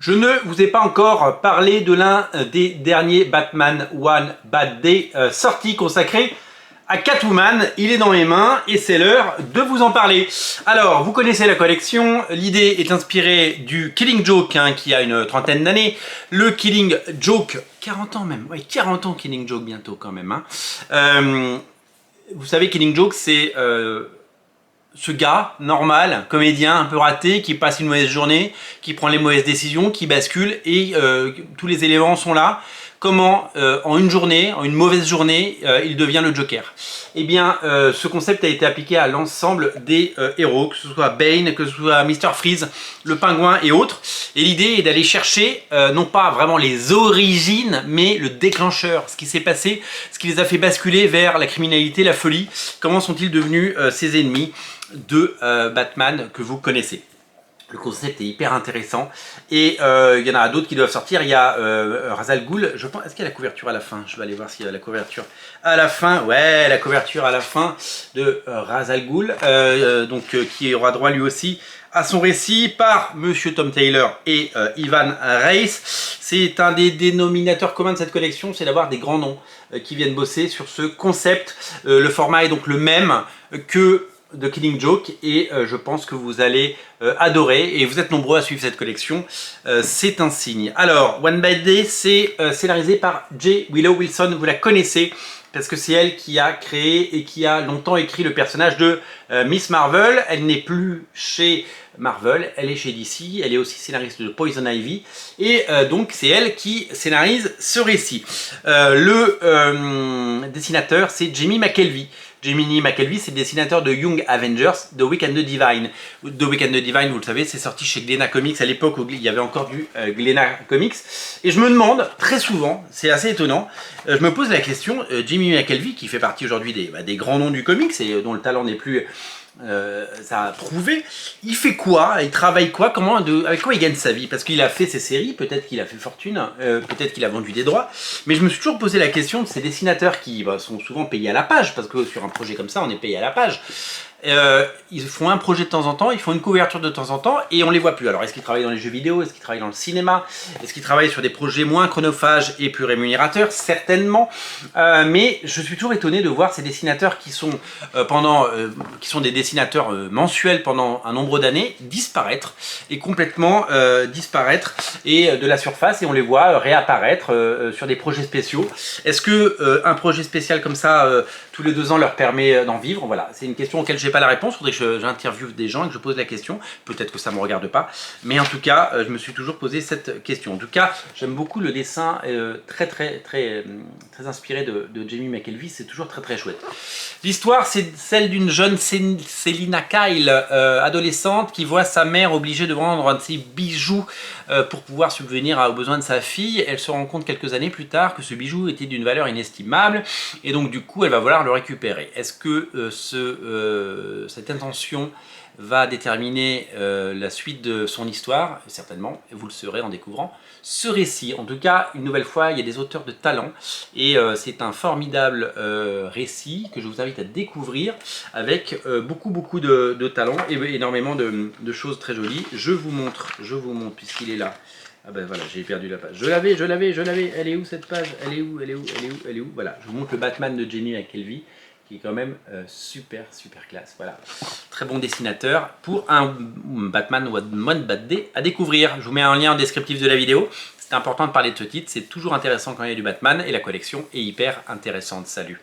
Je ne vous ai pas encore parlé de l'un des derniers Batman One Bad Day sortis consacrés à Catwoman. Il est dans mes mains et c'est l'heure de vous en parler. Alors, vous connaissez la collection. L'idée est inspirée du Killing Joke qui a une trentaine d'années. Le Killing Joke, 40 ans même. Oui, 40 ans Killing Joke bientôt quand même. Vous savez, Killing Joke, c'est... ce gars, normal, comédien, un peu raté, qui passe une mauvaise journée, qui prend les mauvaises décisions, qui bascule, et tous les éléments sont là. Comment, en une journée, en une mauvaise journée, il devient le Joker. Eh bien, ce concept a été appliqué à l'ensemble des héros, que ce soit Bane, que ce soit Mr. Freeze, le Pingouin et autres. Et l'idée est d'aller chercher, non pas vraiment les origines, mais le déclencheur, ce qui s'est passé, ce qui les a fait basculer vers la criminalité, la folie. Comment sont-ils devenus ces ennemis de Batman que vous connaissez. Le concept est hyper intéressant et il y en a d'autres qui doivent sortir. Il y a Ra's al Ghul, je pense. Est-ce qu'il y a la couverture à la fin? Je vais aller voir s'il y a la couverture à la fin. Ouais, la couverture à la fin de Ra's al Ghul, qui aura droit lui aussi à son récit par Monsieur Tom Taylor et Ivan Reis. C'est un des dénominateurs communs de cette collection, c'est d'avoir des grands noms qui viennent bosser sur ce concept. Le format est donc le même que de Killing Joke et je pense que vous allez adorer et vous êtes nombreux à suivre cette collection, c'est un signe. Alors, One Bad Day, c'est scénarisé par J. Willow Wilson, vous la connaissez parce que c'est elle qui a créé et qui a longtemps écrit le personnage de Miss Marvel. Elle n'est plus chez Marvel, elle est chez DC, elle est aussi scénariste de Poison Ivy et donc c'est elle qui scénarise ce récit. Le dessinateur, c'est Jamie McKelvie. Jamie McKelvie, c'est le dessinateur de Young Avengers, The Week and the Divine. The Week and the Divine, vous le savez, c'est sorti chez Glénat Comics à l'époque où il y avait encore du Glénat Comics. Et je me demande, très souvent, c'est assez étonnant, je me pose la question, Jamie McKelvie, qui fait partie aujourd'hui des grands noms du comics et dont le talent n'est plus... ça a prouvé, il fait quoi, il travaille quoi, avec quoi il gagne sa vie, parce qu'il a fait ses séries, peut-être qu'il a fait fortune, peut-être qu'il a vendu des droits, mais je me suis toujours posé la question de ces dessinateurs qui sont souvent payés à la page, parce que sur un projet comme ça on est payé à la page. Ils font un projet de temps en temps, ils font une couverture de temps en temps et on les voit plus. Alors est-ce qu'ils travaillent dans les jeux vidéo, est-ce qu'ils travaillent dans le cinéma, est-ce qu'ils travaillent sur des projets moins chronophages et plus rémunérateurs? Certainement, mais je suis toujours étonné de voir ces dessinateurs qui sont qui sont des dessinateurs mensuels pendant un nombre d'années disparaître et complètement disparaître et de la surface, et on les voit réapparaître sur des projets spéciaux. Est-ce que un projet spécial comme ça tous les 2 ans leur permet d'en vivre? Voilà, c'est une question auquel j'ai pas la réponse, il faudrait que j'interviewe des gens et que je pose la question, peut-être que ça me regarde pas, mais en tout cas, je me suis toujours posé cette question. En tout cas, j'aime beaucoup le dessin très inspiré de Jamie McKelvie, c'est toujours très chouette. L'histoire, c'est celle d'une jeune Selina Kyle, adolescente, qui voit sa mère obligée de vendre un de ses bijoux pour pouvoir subvenir aux besoins de sa fille. Elle se rend compte quelques années plus tard que ce bijou était d'une valeur inestimable et donc du coup elle va vouloir le récupérer. Est-ce que cette intention va déterminer la suite de son histoire? Certainement, vous le saurez en découvrant ce récit. En tout cas, une nouvelle fois, il y a des auteurs de talent et c'est un formidable récit que je vous invite à découvrir avec beaucoup de talent et énormément de choses très jolies. Je vous montre puisqu'il est là. Ah ben voilà, j'ai perdu la page. Je l'avais. Elle est où cette page? Elle est où? Voilà, je vous montre le Batman de Jamie McKelvie, qui est quand même super classe. Voilà, très bon dessinateur pour un Batman One Bad Day à découvrir. Je vous mets un lien en descriptif de la vidéo. C'est important de parler de ce titre, c'est toujours intéressant quand il y a du Batman et la collection est hyper intéressante. Salut!